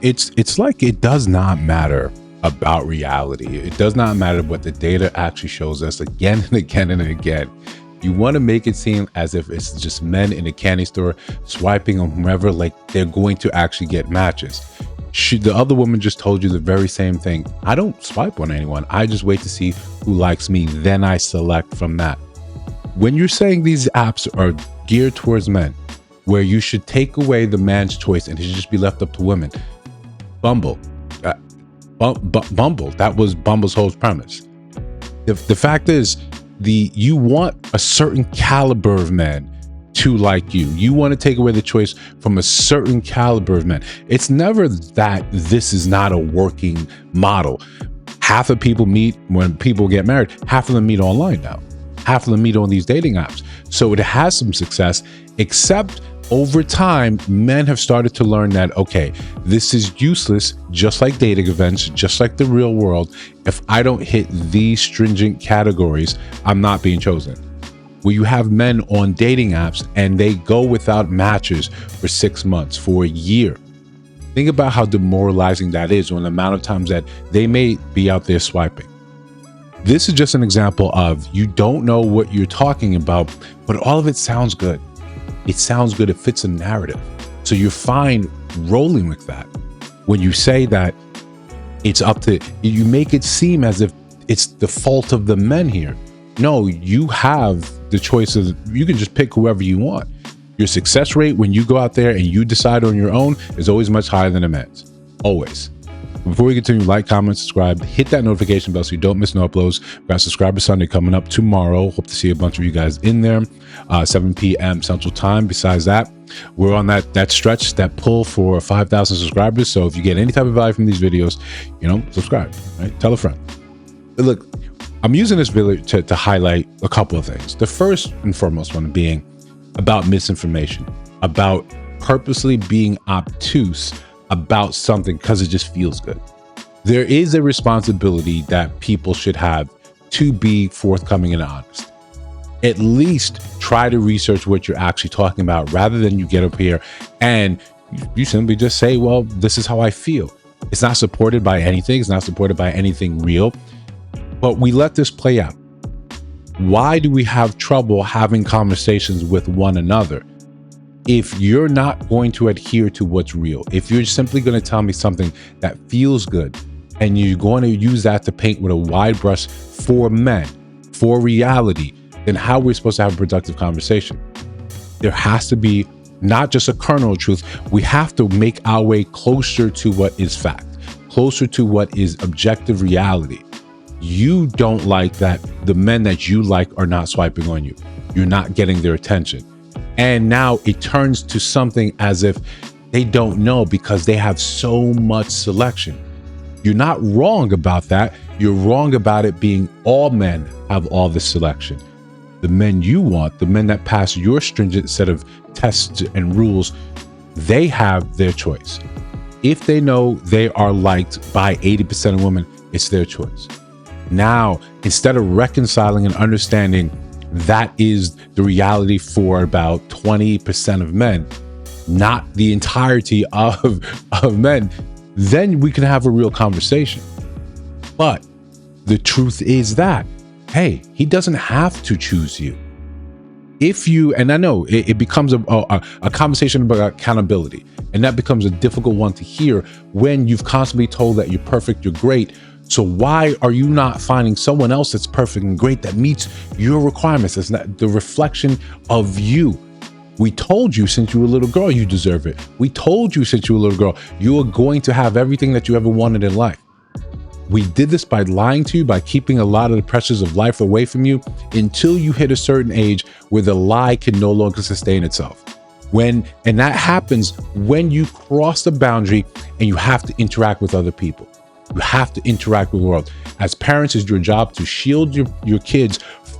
it's like it does not matter about reality. It does not matter what the data actually shows us again and again and again. You want to make it seem as if it's just men in a candy store swiping on whomever, like they're going to actually get matches. The other woman just told you the very same thing. I don't swipe on anyone. I just wait to see who likes me. Then I select from that. When you're saying these apps are geared towards men, where you should take away the man's choice and it should just be left up to women. Bumble. Bumble. That was Bumble's whole premise. The fact is, you want a certain caliber of men to like you. You want to take away the choice from a certain caliber of men. It's never that this is not a working model. Half of people meet when people get married. Half of them meet online now. Half of them meet on these dating apps. So it has some success, except over time, men have started to learn that, okay, this is useless, just like dating events, just like the real world. If I don't hit these stringent categories, I'm not being chosen. Where you have men on dating apps and they go without matches for 6 months, for a year. Think about how demoralizing that is on the amount of times that they may be out there swiping. This is just an example of you don't know what you're talking about, but all of it sounds good. It sounds good. It fits a narrative. So you're fine rolling with that. When you say that it's up to, you make it seem as if it's the fault of the men here. No, you have the choice of, you can just pick whoever you want. Your success rate when you go out there and you decide on your own is always much higher than a man's. Always. Before we continue, like, comment, subscribe, hit that notification bell so you don't miss no uploads. We got Subscriber Sunday coming up tomorrow. Hope to see a bunch of you guys in there, 7 p.m. Central Time. Besides that, we're on that stretch, that pull for 5,000 subscribers. So if you get any type of value from these videos, subscribe, right? Tell a friend. Look, I'm using this video to highlight a couple of things. The first and foremost one being about misinformation, about purposely being obtuse about something because it just feels good. There is a responsibility that people should have to be forthcoming and honest. At least try to research what you're actually talking about rather than you get up here and you simply just say, well, this is how I feel. It's not supported by anything. It's not supported by anything real, but we let this play out. Why do we have trouble having conversations with one another? If you're not going to adhere to what's real, if you're simply going to tell me something that feels good and you're going to use that to paint with a wide brush for men, for reality, then how are we supposed to have a productive conversation? There has to be not just a kernel of truth. We have to make our way closer to what is fact, closer to what is objective reality. You don't like that the men that you like are not swiping on you. You're not getting their attention. And now it turns to something as if they don't know because they have so much selection. You're not wrong about that. You're wrong about it being all men have all this selection. The men you want, the men that pass your stringent set of tests and rules, they have their choice. If they know they are liked by 80% of women, it's their choice. Now, instead of reconciling and understanding that is the reality for about 20% of men, not the entirety of men, then we can have a real conversation. But the truth is that, hey, he doesn't have to choose you. If you, and I know it becomes a conversation about accountability, and that becomes a difficult one to hear when you've constantly told that you're perfect, you're great. So why are you not finding someone else that's perfect and great that meets your requirements? That's not the reflection of you. We told you since you were a little girl, you deserve it. We told you since you were a little girl, you are going to have everything that you ever wanted in life. We did this by lying to you, by keeping a lot of the pressures of life away from you until you hit a certain age where the lie can no longer sustain itself. And that happens when you cross the boundary and you have to interact with other people. You have to interact with the world. As parents, it's your job to shield your kids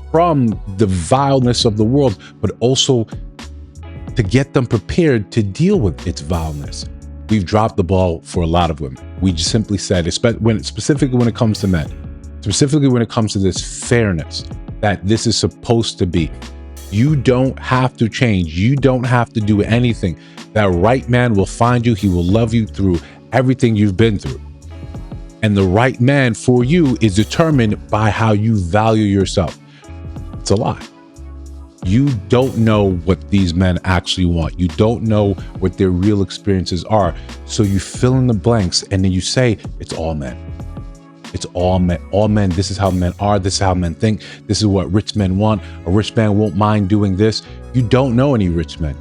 from the vileness of the world, but also to get them prepared to deal with its vileness. We've dropped the ball for a lot of women. We just simply said, specifically when it comes to men, specifically when it comes to this fairness, that this is supposed to be. You don't have to change. You don't have to do anything. That right man will find you. He will love you through everything you've been through. And the right man for you is determined by how you value yourself. It's a lie. You don't know what these men actually want. You don't know what their real experiences are. So you fill in the blanks and then you say, it's all men. It's all men. All men. This is how men are. This is how men think. This is what rich men want. A rich man won't mind doing this. You don't know any rich men.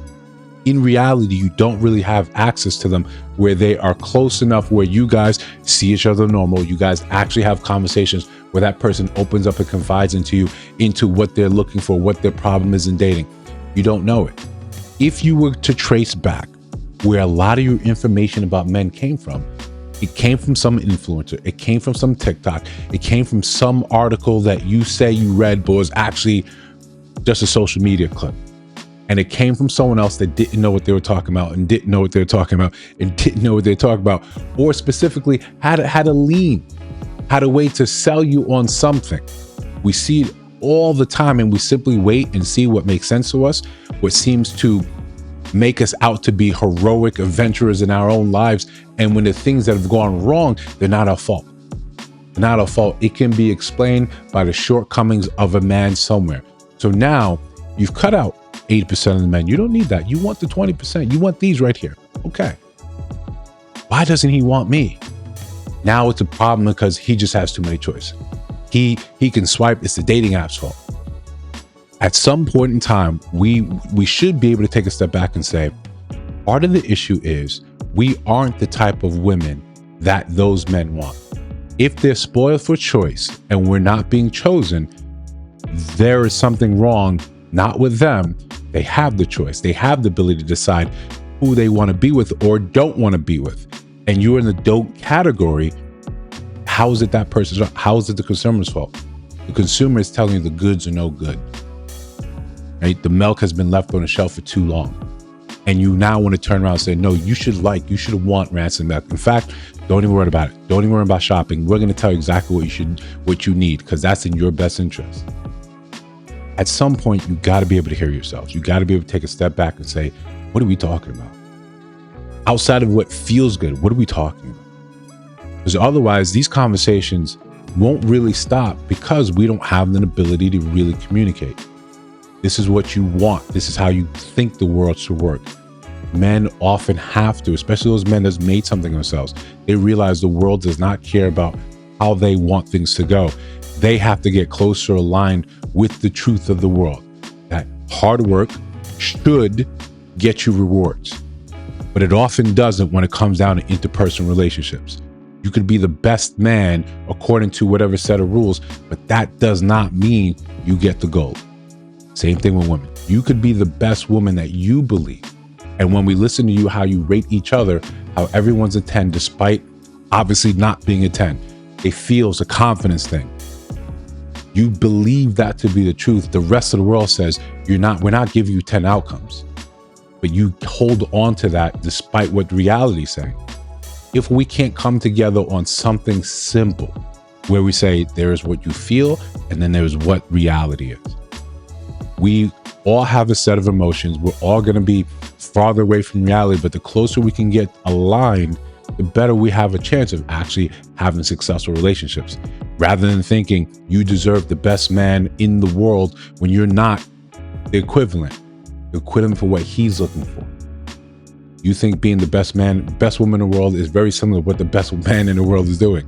In reality, you don't really have access to them where they are close enough where you guys see each other normal. You guys actually have conversations where that person opens up and confides into you, into what they're looking for, what their problem is in dating. You don't know it. If you were to trace back where a lot of your information about men came from, it came from some influencer. It came from some TikTok. It came from some article that you say you read, but was actually just a social media clip. And it came from someone else that didn't know what they were talking about and didn't know what they were talking about and didn't know what they were talking about, or specifically had a lean, had a way to sell you on something. We see it all the time, and we simply wait and see what makes sense to us, what seems to make us out to be heroic adventurers in our own lives. And when the things that have gone wrong, they're not our fault. They're not our fault. It can be explained by the shortcomings of a man somewhere. So now you've cut out 80% of the men. You don't need that. You want the 20%. You want these right here. Okay. Why doesn't he want me? Now it's a problem because he just has too many choices. He can swipe. It's the dating app's fault. At some point in time, we should be able to take a step back and say, part of the issue is we aren't the type of women that those men want. If they're spoiled for choice and we're not being chosen, there is something wrong, not with them. They have the choice. They have the ability to decide who they want to be with or don't want to be with. And you're in the don't category. How is it that person's? How is it the consumer's fault? The consumer is telling you the goods are no good. Right? The milk has been left on the shelf for too long. And you now want to turn around and say, no, you should want rancid milk. In fact, don't even worry about it. Don't even worry about shopping. We're going to tell you exactly what you need, because that's in your best interest. At some point, you got to be able to hear yourselves. You got to be able to take a step back and say, what are we talking about? Outside of what feels good, what are we talking about? Because otherwise, these conversations won't really stop because we don't have an ability to really communicate. This is what you want. This is how you think the world should work. Men often have to, especially those men that's made something of themselves. They realize the world does not care about how they want things to go. They have to get closer aligned with the truth of the world. That hard work should get you rewards, but it often doesn't when it comes down to interpersonal relationships. You could be the best man according to whatever set of rules, but that does not mean you get the gold. Same thing with women. You could be the best woman that you believe. And when we listen to you, how you rate each other, how everyone's a 10, despite obviously not being a 10, it feels a confidence thing. You believe that to be the truth. The rest of the world says we're not giving you 10 outcomes, but you hold on to that despite what reality is saying. If we can't come together on something simple where we say there is what you feel and then there's what reality is. We all have a set of emotions. We're all going to be farther away from reality, but the closer we can get aligned, the better we have a chance of actually having successful relationships. Rather than thinking you deserve the best man in the world when you're not the equivalent for what he's looking for. You think being the best man, best woman in the world is very similar to what the best man in the world is doing.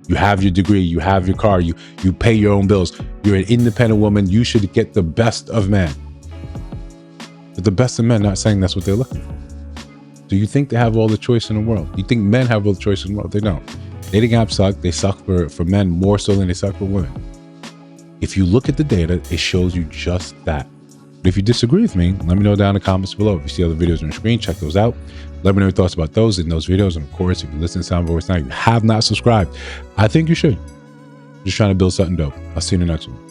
You have your degree, you have your car, you pay your own bills. You're an independent woman. You should get the best of men. But the best of men not saying that's what they're looking for. Do you think they have all the choice in the world? You think men have all the choice in the world? They don't. Dating apps suck. They suck for men more so than they suck for women. If you look at the data, it shows you just that. But if you disagree with me, let me know down in the comments below. If you see other videos on the screen, check those out. Let me know your thoughts about those in those videos. And of course, if you listen to Sound Voice now, you have not subscribed, I think you should. Just trying to build something dope. I'll see you in the next one.